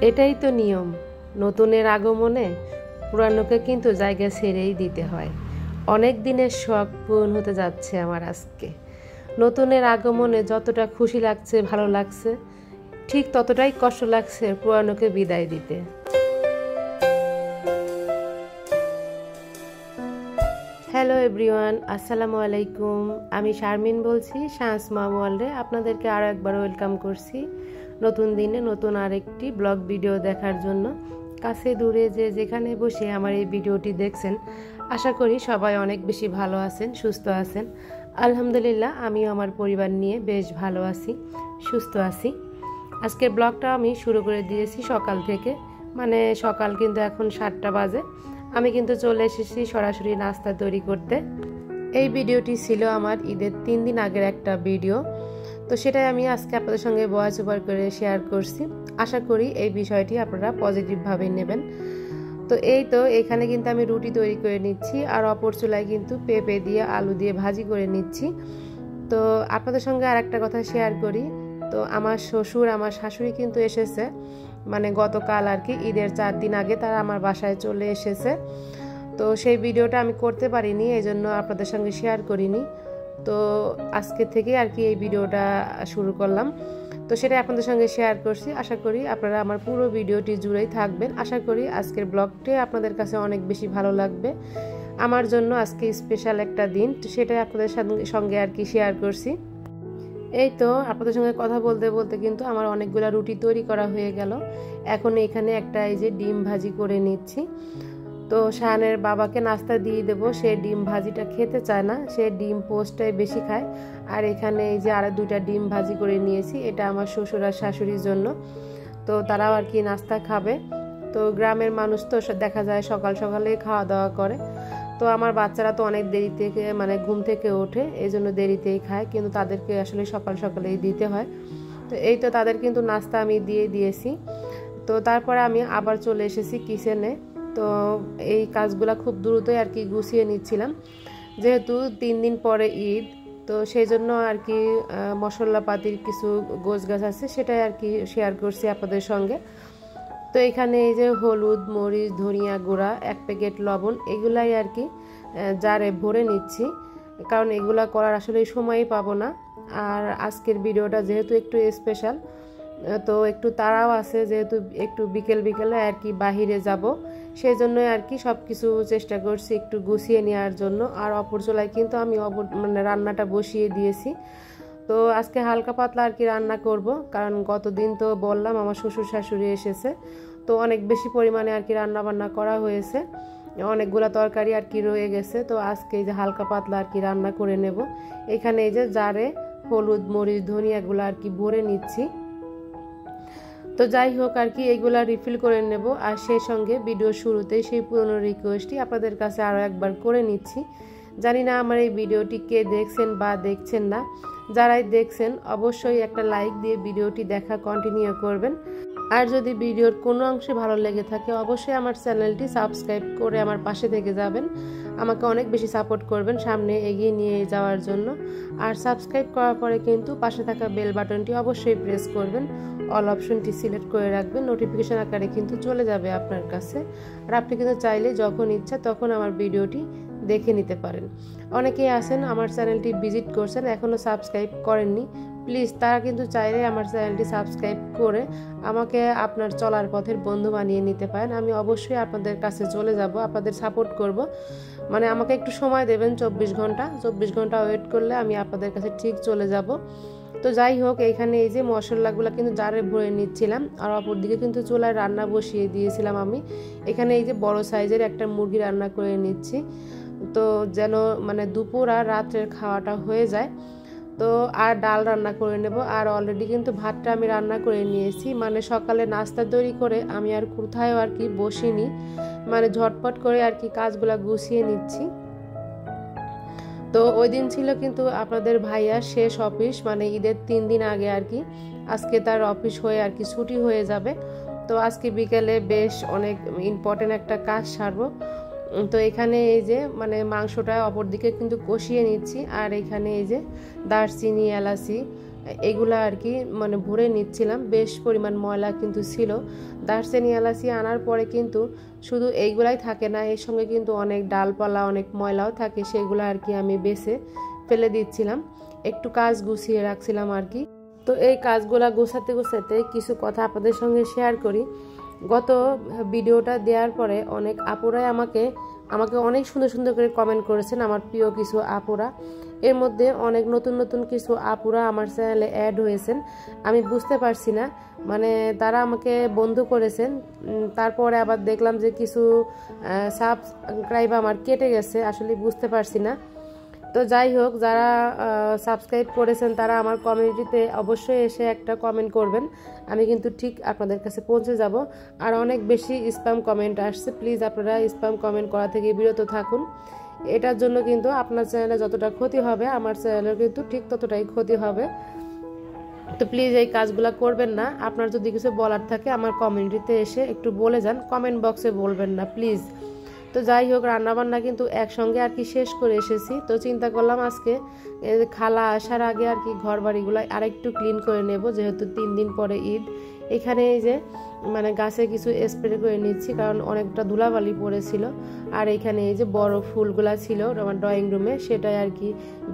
এটাই তো নিয়ম। নতুনের আগমনে পুরানোকে কিন্তু জায়গা ছেড়েই দিতে হয়। অনেক দিনের শখ পূরণ হতে যাচ্ছে আমার আজকে। নতুনের আগমনে যতটা খুশি লাগছে, ভালো লাগছে, ঠিক ততটাই কষ্ট লাগছে পুরানোকে বিদায় দিতে। হ্যালো এভরিওয়ান, আসসালামু আলাইকুম। আমি শারমিন বলছি শাহসমা ওয়ার্ল্ডে। আপনাদেরকে আরও একবার ওয়েলকাম করছি নতুন দিনে নতুন আরেকটি ব্লগ ভিডিও দেখার জন্য। কাছে দূরে যে যেখানে বসে আমার এই ভিডিওটি দেখছেন, আশা করি সবাই অনেক বেশি ভালো আছেন, সুস্থ আছেন। আলহামদুলিল্লাহ, আমিও আমার পরিবার নিয়ে বেশ ভালো আছি, সুস্থ আছি। আজকের ব্লগটা আমি শুরু করে দিয়েছি সকাল থেকে, মানে সকাল কিন্তু এখন 7টা বাজে। আমি কিন্তু চলে এসেছি সরাসরি নাস্তা তৈরি করতে। এই ভিডিওটি ছিল আমার ঈদের 3 দিন আগের একটা ভিডিও, তো সেটাই আমি আজকে আপনাদের সঙ্গে ভয়েস ওভার করে শেয়ার করছি। আশা করি এই বিষয়টি আপনারা পজিটিভভাবে নেবেন। তো এই তো এখানে কিন্তু আমি রুটি তৈরি করে নিচ্ছি, আর অপর চুলায় কিন্তু পেঁপে দিয়ে আলু দিয়ে ভাজি করে নিচ্ছি। তো আপনাদের সঙ্গে আর একটা কথা শেয়ার করি। তো আমার শ্বশুর আমার শাশুড়ি কিন্তু এসেছে, মানে গতকাল আর কি ঈদের 4 দিন আগে তারা আমার বাসায় চলে এসেছে। তো সেই ভিডিওটা আমি করতে পারিনি, এই জন্য আপনাদের সঙ্গে শেয়ার করিনি। তো আজকে থেকে আর কি এই ভিডিওটা শুরু করলাম, তো সেটা আপনাদের সঙ্গে শেয়ার করছি। আশা করি আপনারা আমার পুরো ভিডিওটি জুড়েই থাকবেন। আশা করি আজকের ব্লগটি আপনাদের কাছে অনেক বেশি ভালো লাগবে। আমার জন্য আজকে স্পেশাল একটা দিন, তো সেটাই আপনাদের সঙ্গে আর কি শেয়ার করছি। এই তো আপনাদের সঙ্গে কথা বলতে বলতে কিন্তু আমার অনেকগুলো রুটি তৈরি করা হয়ে গেল। এখন এখানে একটা এই যে ডিম ভাজি করে নিচ্ছি। তো শাহানের বাবাকে নাস্তা দিয়ে দেবো, সে ডিম ভাজিটা খেতে চায় না, সে ডিম পোস্টটাই বেশি খায়। আর এখানে এই যে আরও 2টা ডিম ভাজি করে নিয়েছি, এটা আমার শ্বশুর আর শাশুড়ির জন্য। তো তারাও আর কি নাস্তা খাবে। তো গ্রামের মানুষ তো দেখা যায় সকাল সকালেই খাওয়া দাওয়া করে। তো আমার বাচ্চারা তো অনেক দেরি থেকে মানে ঘুম থেকে ওঠে, এই জন্য দেরিতেই খায়, কিন্তু তাদেরকে আসলে সকাল সকালেই দিতে হয়। তো এই তো তাদের কিন্তু নাস্তা আমি দিয়ে দিয়েছি। তো তারপরে আমি আবার চলে এসেছি কিচেনে। তো এই কাজগুলো খুব দ্রুতই আর কি গুছিয়ে নিচ্ছিলাম, যেহেতু 3 দিন পরে ঈদ। তো সেই জন্য আর কি মশলাপাতির কিছু গোছগাছ আছে, সেটাই আর কি শেয়ার করছি আপনাদের সঙ্গে। তো এখানে এই যে হলুদ, মরিচ, ধনিয়া গুঁড়া, 1 প্যাকেট লবণ, এগুলাই আর কি জারে ভরে নিচ্ছি, কারণ এগুলা করার আসলে সময়ই পাবো না। আর আজকের ভিডিওটা যেহেতু একটু স্পেশাল, তো একটু তাড়াও আছে, যেহেতু একটু বিকেলে আর কি বাহিরে যাব, সেই জন্যই আর কি সব কিছু চেষ্টা করছি একটু গুছিয়ে নেওয়ার জন্য। আর অপর চুলায় কিন্তু আমি মানে রান্নাটা বসিয়ে দিয়েছি। তো আজকে হালকা পাতলা আর কি রান্না করব, কারণ গতদিন তো বললাম আমার শ্বশুর শাশুড়ি এসেছে, তো অনেক বেশি পরিমাণে আর কি রান্না বান্না করা হয়েছে, অনেকগুলা তরকারি আর কি রয়ে গেছে। তো আজকে এই যে হালকা পাতলা আর কি রান্না করে নেব। এখানে এই যে জারে হলুদ, মরিচ, ধনিয়াগুলো আর কি ভরে নিচ্ছি। তো যাই হোক আর কি এইগুলা রিফিল করে নেব। আর সেই সঙ্গে ভিডিও শুরুতেই সেই পুরনো রিকোয়েস্টই আপনাদের কাছে আরও একবার করে নিচ্ছি। জানি না আমার এই ভিডিওটি কে দেখছেন বা দেখছেন না, যারাই দেখছেন অবশ্যই একটা লাইক দিয়ে ভিডিওটি দেখা কন্টিনিউ করবেন। আর যদি ভিডিওর কোনো অংশে ভালো লেগে থাকে অবশ্যই আমার চ্যানেলটি সাবস্ক্রাইব করে আমার পাশে থেকে যাবেন, আমাকে অনেক বেশি সাপোর্ট করবেন সামনে এগিয়ে নিয়ে যাওয়ার জন্য। আর সাবস্ক্রাইব করার পরে কিন্তু পাশে থাকা বেল বাটনটি অবশ্যই প্রেস করবেন, অল অপশনটি সিলেক্ট করে রাখবেন, নোটিফিকেশন আকারে কিন্তু চলে যাবে আপনার কাছে। আর আপনি কিন্তু চাইলে যখন ইচ্ছা তখন আমার ভিডিওটি দেখে নিতে পারেন। অনেকেই আছেন আমার চ্যানেলটি ভিজিট করছেন এখনও সাবস্ক্রাইব করেননি, প্লিজ তারা কিন্তু চাইলে আমার চ্যানেলটি সাবস্ক্রাইব করে আমাকে আপনার চলার পথের বন্ধু বানিয়ে নিতে পারেন। আমি অবশ্যই আপনাদের কাছে চলে যাব, আপনাদের সাপোর্ট করব। মানে আমাকে একটু সময় দেবেন, 24 ঘন্টা ওয়েট করলে আমি আপনাদের কাছে ঠিক চলে যাব। তো যাই হোক, এইখানে এই যে মশলাগুলো কিন্তু জারে ভরে নিচ্ছিলাম, আর অপর দিকে কিন্তু চুলায় রান্না বসিয়ে দিয়েছিলাম আমি। এখানে এই যে বড় সাইজের একটা মুরগি রান্না করে নিচ্ছি, তো যেন মানে দুপুর আর রাত্রের খাওয়াটা হয়ে যায়। তো আর ডাল রান্না করে নেব। আর অলরেডি কিন্তু ভাতটা আমি রান্না করে নিয়েছি, মানে সকালে নাস্তা তৈরি করে আমি আর কোথাও আর কি বসিনি, মানে ঝটপট করে আর কি কাজগুলা গুছিয়ে নিচ্ছি। তো ওই দিন ছিল কিন্তু আপনাদের ভাইয়ার শেষ অফিস, মানে ঈদের 3 দিন আগে আর কি আজকে তার অফিস হয়ে আর কি ছুটি হয়ে যাবে। তো আজকে বিকেলে বেশ অনেক ইম্পর্টেন্ট একটা কাজ সারবো। তো এখানে এই যে মানে মাংসটা অপর দিকে কিন্তু কষিয়ে নিচ্ছি, আর এখানে এই যে দারচিনি, এলাচি, এগুলা আর কি মানে ভরে নিচ্ছিলাম। বেশ পরিমাণ ময়লা কিন্তু ছিল। দারচিনি এলাচি আনার পরে কিন্তু শুধু এইগুলাই থাকে না, এর সঙ্গে কিন্তু অনেক ডালপালা অনেক ময়লাও থাকে, সেগুলো আর কি আমি বেছে ফেলে দিচ্ছিলাম। একটু কাজ গুছিয়ে রাখছিলাম আর কি। তো এই কাজগুলা গোছাতে গোছাতে কিছু কথা আপনাদের সঙ্গে শেয়ার করি। গত ভিডিওটা দেওয়ার পরে অনেক আপুরাই আমাকে অনেক সুন্দর সুন্দর করে কমেন্ট করেছেন, আমার প্রিয় কিছু আপুরা। এর মধ্যে অনেক নতুন নতুন কিছু আপুরা আমার চ্যানেলে অ্যাড হয়েছেন। আমি বুঝতে পারছি না, মানে তারা আমাকে বন্ধু করেছেন, তারপরে আবার দেখলাম যে কিছু সাবস্ক্রাইব আমার কেটে গেছে, আসলে বুঝতে পারছি না। তো যাই হোক, যারা সাবস্ক্রাইব করেছেন তারা আমার কমিউনিটিতে অবশ্যই এসে একটা কমেন্ট করবেন, আমি কিন্তু ঠিক আপনাদের কাছে পৌঁছে যাব। আর অনেক বেশি স্প্যাম কমেন্ট আসছে, প্লিজ আপনারা স্প্যাম কমেন্ট করা থেকে বিরত থাকুন। এটার জন্য কিন্তু আপনার চ্যানেলে যতটা ক্ষতি হবে আমার চ্যানেলের কিন্তু ঠিক ততটাই ক্ষতি হবে। তো প্লিজ এই কাজগুলো করবেন না। আপনার যদি কিছু বলার থাকে আমার কমিউনিটিতে এসে একটু বলে যান, কমেন্ট বক্সে বলবেন না প্লিজ। তো যাই হোক, রান্নাবান্না কিন্তু একসঙ্গে আর কি শেষ করে এসেছি। তো চিন্তা করলাম আজকে খালা আসার আগে আর কি ঘর বাড়িগুলো আরেকটু ক্লিন করে নেব, যেহেতু 3 দিন পরে ঈদ। এখানে এই যে মানে গাছে কিছু স্প্রে করে নিচ্ছি, কারণ অনেকটা ধুলাবালি পড়েছিল। আর এখানে এই যে বড় ফুলগুলা ছিল আমার ড্রয়িং রুমে, সেটাই আর কি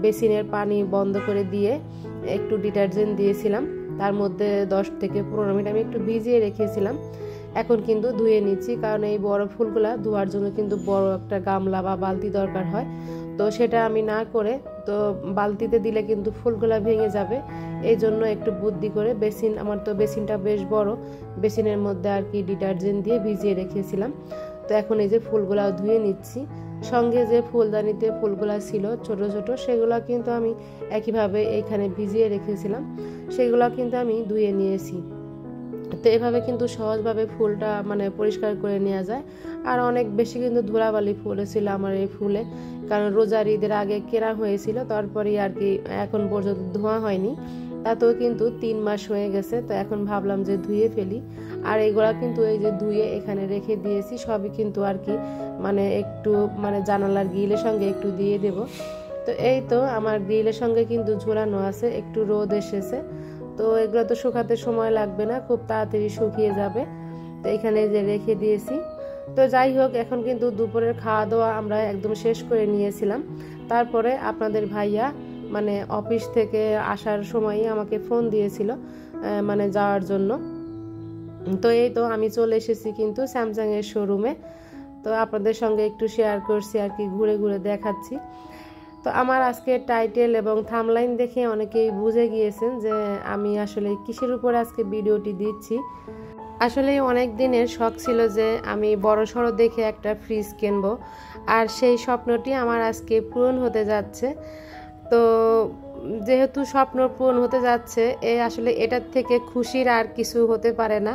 বেসিনের পানি বন্ধ করে দিয়ে একটু ডিটারজেন্ট দিয়েছিলাম, তার মধ্যে 10 থেকে 15 মিনিট আমি একটু ভিজিয়ে রেখেছিলাম। এখন কিন্তু ধুয়ে নিচ্ছি, কারণ এই বড় ফুলগুলা ধোয়ার জন্য কিন্তু বড় একটা গামলা বা বালতি দরকার হয়। তো সেটা আমি না করে তো বালতিতে দিলে কিন্তু ফুলগুলা ভেঙে যাবে, এই জন্য একটু বুদ্ধি করে বেসিন, আমার তো বেসিনটা বেশ বড়, বেসিনের মধ্যে আর কি ডিটারজেন্ট দিয়ে ভিজিয়ে রেখেছিলাম। তো এখন এই যে ফুলগুলা ধুয়ে নিচ্ছি। সঙ্গে যে ফুলদানিতে ফুলগুলা ছিল ছোট ছোট, সেগুলো কিন্তু আমি একইভাবে এইখানে ভিজিয়ে রেখেছিলাম, সেগুলো কিন্তু আমি ধুয়ে নিয়েছি। তো এভাবে কিন্তু সহজভাবে ফুলটা মানে পরিষ্কার করে নেওয়া যায়। আর অনেক বেশি কিন্তু ধুলাবালি পড়েছিল আমার এই ফুলে, কারণ রোজার ঈদের আগে কেনা হয়েছিল, তারপরে আর কি এখন পর্যন্ত ধোয়া হয়নি। তাতেও কিন্তু 3 মাস হয়ে গেছে। তো এখন ভাবলাম যে ধুয়ে ফেলি। আর এইগুলা কিন্তু এই যে ধুয়ে এখানে রেখে দিয়েছি, সবই কিন্তু আর কি মানে একটু মানে জানালার গ্রিলের সঙ্গে একটু দিয়ে দেব। তো এই তো আমার গ্রিলের সঙ্গে কিন্তু ঝোলানো আছে, একটু রোদ এসেছে। তো এগুলো তো শুকাতে সময় লাগবে না, খুব তাড়াতাড়ি শুকিয়ে যাবে। তো এখানে যে রেখে দিয়েছি। তো যাই হোক, এখন কিন্তু দুপুরের খাওয়া দাওয়া আমরা একদম শেষ করে নিয়েছিলাম। তারপরে আপনাদের ভাইয়া মানে অফিস থেকে আসার সময়ই আমাকে ফোন দিয়েছিল মানে যাওয়ার জন্য। তো এই তো আমি চলে এসেছি কিন্তু স্যামসাং এর শোরুমে। তো আপনাদের সঙ্গে একটু শেয়ার করছি আর কি, ঘুরে ঘুরে দেখাচ্ছি। তো আমার আজকে টাইটেল এবং থাম্বনেইল দেখে অনেকেই বুঝে গিয়েছেন যে আমি আসলে কিসের উপরে আজকে ভিডিওটি দিচ্ছি। আসলে অনেক দিনের শখ ছিল যে আমি বড়সড় দেখে একটা ফ্রিজ কিনবো, আর সেই স্বপ্নটি আমার আজকে পূরণ হতে যাচ্ছে। তো যেহেতু স্বপ্ন পূরণ হতে যাচ্ছে, আসলে এটার থেকে খুশির আর কিছু হতে পারে না।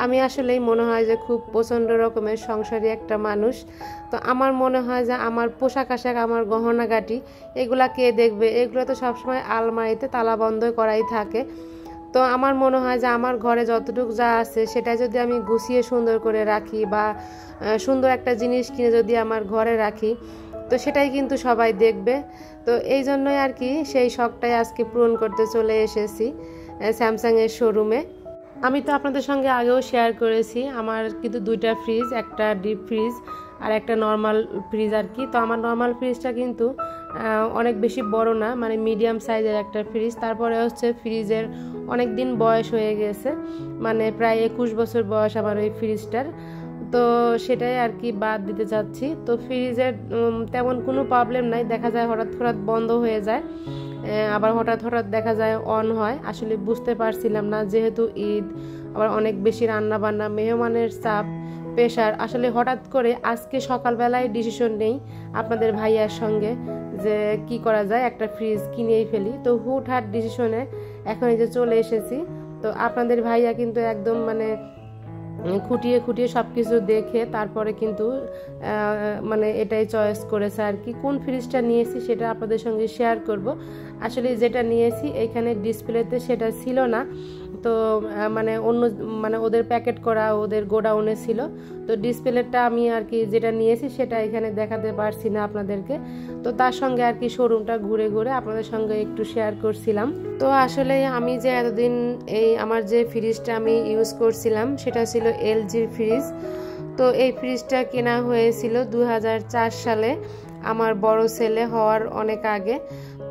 আমি আসলেই মনে হয় যে খুব প্রচণ্ড রকমের সংসারী একটা মানুষ। তো আমার মনে হয় যে আমার পোশাক আশাক, আমার গহনাগাটি, এগুলা কে দেখবে? এগুলো তো সবসময় আলমারিতে তালা বন্ধ করাই থাকে। তো আমার মনে হয় যে আমার ঘরে যতটুকু যা আছে সেটা যদি আমি গুছিয়ে সুন্দর করে রাখি, বা সুন্দর একটা জিনিস কিনে যদি আমার ঘরে রাখি, তো সেটাই কিন্তু সবাই দেখবে। তো এই জন্যই আর কি সেই শখটাই আজকে পূরণ করতে চলে এসেছি স্যামসাং এর শোরুমে। আমি তো আপনাদের সঙ্গে আগেও শেয়ার করেছি আমার কিন্তু 2টা ফ্রিজ, একটা ডিপ ফ্রিজ আর একটা নর্মাল ফ্রিজ আর কি। তো আমার নর্মাল ফ্রিজটা কিন্তু অনেক বেশি বড় না, মানে মিডিয়াম সাইজের একটা ফ্রিজ। তারপরে হচ্ছে ফ্রিজের অনেক দিন বয়স হয়ে গেছে, মানে প্রায় 21 বছর বয়স আমার ওই ফ্রিজটার। তো সেটাই আর কি বাদ দিতে চাচ্ছি। তো ফ্রিজের তেমন কোনো প্রবলেম নাই, দেখা যায় হঠাৎ হঠাৎ বন্ধ হয়ে যায়, আবার হঠাৎ হঠাৎ দেখা যায় অন হয়। আসলে বুঝতে পারছিলাম না, যেহেতু ঈদ, আবার অনেক বেশি রান্না বান্না, মেহমানের চাপ, প্রেশার। আসলে হঠাৎ করে আজকে সকালবেলায় ডিসিশন নেই আপনাদের ভাইয়ার সঙ্গে যে কি করা যায়, একটা ফ্রিজ কিনেই ফেলি। তো হুটহাট ডিসিশনে এখন এই যে চলে এসেছি। তো আপনাদের ভাইয়া কিন্তু একদম মানে খুঁটিয়ে খুঁটিয়ে সব কিছু দেখে তারপরে কিন্তু মানে এটাই চয়েস করেছে আর কি। কোন ফ্রিজটা নিয়েছি সেটা আপনাদের সঙ্গে শেয়ার করব। আসলে যেটা নিয়েছি এখানে ডিসপ্লেতে সেটা ছিল না, তো মানে অন্য মানে ওদের প্যাকেট করা ওদের গোডাউনে ছিল। তো ডিসপ্লেটা আমি আর কি যেটা নিয়েছি সেটা এখানে দেখাতে পারছি না আপনাদেরকে। তো তার সঙ্গে আর কি শোরুমটা ঘুরে ঘুরে আপনাদের সঙ্গে একটু শেয়ার করছিলাম। তো আসলে আমি যে এতদিন এই আমার যে ফ্রিজটা আমি ইউজ করছিলাম সেটা ছিল এলজির ফ্রিজ। তো এই ফ্রিজটা কেনা হয়েছিল 2004 সালে আমার বড় ছেলে হওয়ার অনেক আগে।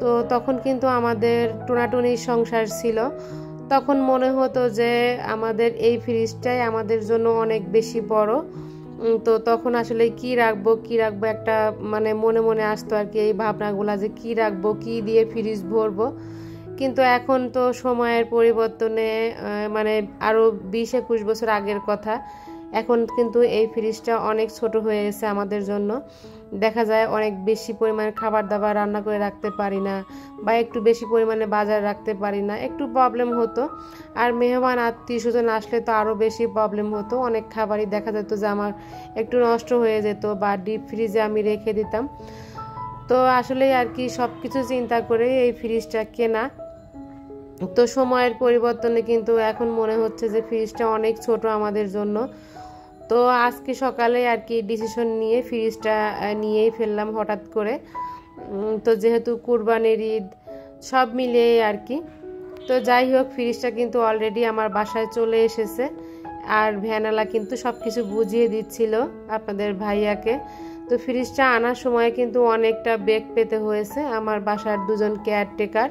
তো তখন কিন্তু আমাদের টোনাটুনির সংসার ছিল। তখন মনে হতো যে আমাদের এই ফ্রিজটাই আমাদের জন্য অনেক বেশি বড়। তো তখন আসলে কি রাখবো একটা মানে মনে মনে আসতো আর কি এই ভাবনাগুলা যে কি রাখবো, কি দিয়ে ফ্রিজ ভরবো। কিন্তু এখন তো সময়ের পরিবর্তনে মানে আরও 20-21 বছর আগের কথা, এখন কিন্তু এই ফ্রিজটা অনেক ছোট হয়ে গেছে আমাদের জন্য। দেখা যায় অনেক বেশি পরিমাণে খাবার দাবার রান্না করে রাখতে পারি না, বা একটু বেশি পরিমাণে বাজার রাখতে পারি না, একটু প্রবলেম হতো। আর মেহমান আত্মীয় স্বজন আসলে তো আরও বেশি প্রবলেম হতো, অনেক খাবারই দেখা যেত যে আমার একটু নষ্ট হয়ে যেত বা ডিপ ফ্রিজে আমি রেখে দিতাম। তো আসলে আর কি সব কিছু চিন্তা করে এই ফ্রিজটা কেনা। তো সময়ের পরিবর্তনে কিন্তু এখন মনে হচ্ছে যে ফ্রিজটা অনেক ছোট আমাদের জন্য। তো আজকে সকালে আর কি ডিসিশন নিয়ে ফ্রিজটা নিয়েই ফেললাম হঠাৎ করে। তো যেহেতু কুরবানির ঈদ সব মিলিয়ে আর কি। তো যাই হোক, ফ্রিজটা কিন্তু অলরেডি আমার বাসায় চলে এসেছে। আর ভ্যানালা কিন্তু সব কিছু বুঝিয়ে দিচ্ছিল আপনাদের ভাইয়াকে। তো ফ্রিজটা আনার সময় কিন্তু অনেকটা বেগ পেতে হয়েছে আমার বাসার দুজন কেয়ারটেকার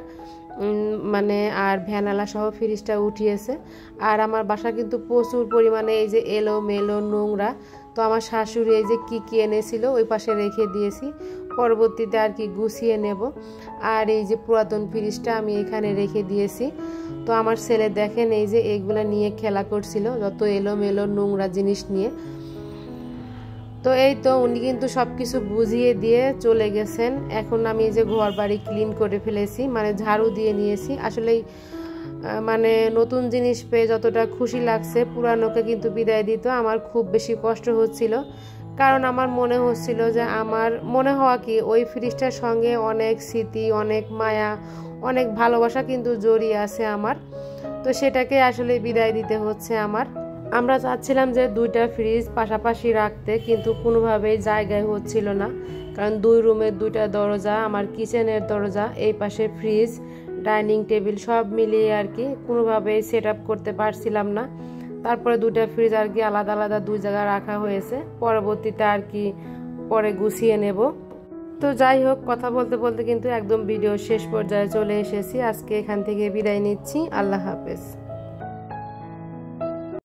মানে আর ভ্যানালা সহ ফ্রিজটা উঠিয়েছে। আর আমার বাসা কিন্তু প্রচুর পরিমাণে এই যে এলোমেলো নোংরা। তো আমার শাশুড়ি এই যে কি এনেছিল ওই পাশে রেখে দিয়েছি, পরবর্তীতে আর কি গুছিয়ে নেব। আর এই যে পুরাতন ফ্রিজটা আমি এখানে রেখে দিয়েছি। তো আমার ছেলে দেখেন এই যে এইগুলা নিয়ে খেলা করছিল, যত এলোমেলো নোংরা জিনিস নিয়ে। তো এই তো উনি কিন্তু সব কিছু বুঝিয়ে দিয়ে চলে গেছেন। এখন আমি এই যে ঘর বাড়ি ক্লিন করে ফেলেছি, মানে ঝাড়ু দিয়ে নিয়েছি। আসলে মানে নতুন জিনিস পেয়ে যতটা খুশি লাগছে, পুরানোকে কিন্তু বিদায় দিত আমার খুব বেশি কষ্ট হচ্ছিল। কারণ আমার মনে হচ্ছিল যে আমার মনে হওয়া কি ওই ফ্রিজটার সঙ্গে অনেক স্মৃতি, অনেক মায়া, অনেক ভালোবাসা কিন্তু জড়িয়ে আছে আমার। তো সেটাকে আসলে বিদায় দিতে হচ্ছে আমার। আমরা চাচ্ছিলাম যে দুইটা ফ্রিজ পাশাপাশি রাখতে, কিন্তু কোনোভাবেই জায়গায় হচ্ছিল না। কারণ দুই রুমের দুইটা দরজা, আমার কিচেনের দরজা, এই পাশে ফ্রিজ, ডাইনিং টেবিল সব মিলিয়ে আর কি কোনোভাবেই সেট আপ করতে পারছিলাম না। তারপরে দুইটা ফ্রিজ আর কি আলাদা আলাদা দুই জায়গায় রাখা হয়েছে, পরবর্তীতে আর কি পরে গুছিয়ে নেব। তো যাই হোক, কথা বলতে বলতে কিন্তু একদম ভিডিও শেষ পর্যায়ে চলে এসেছি। আজকে এখান থেকে বিদায় নিচ্ছি। আল্লাহ হাফেজ।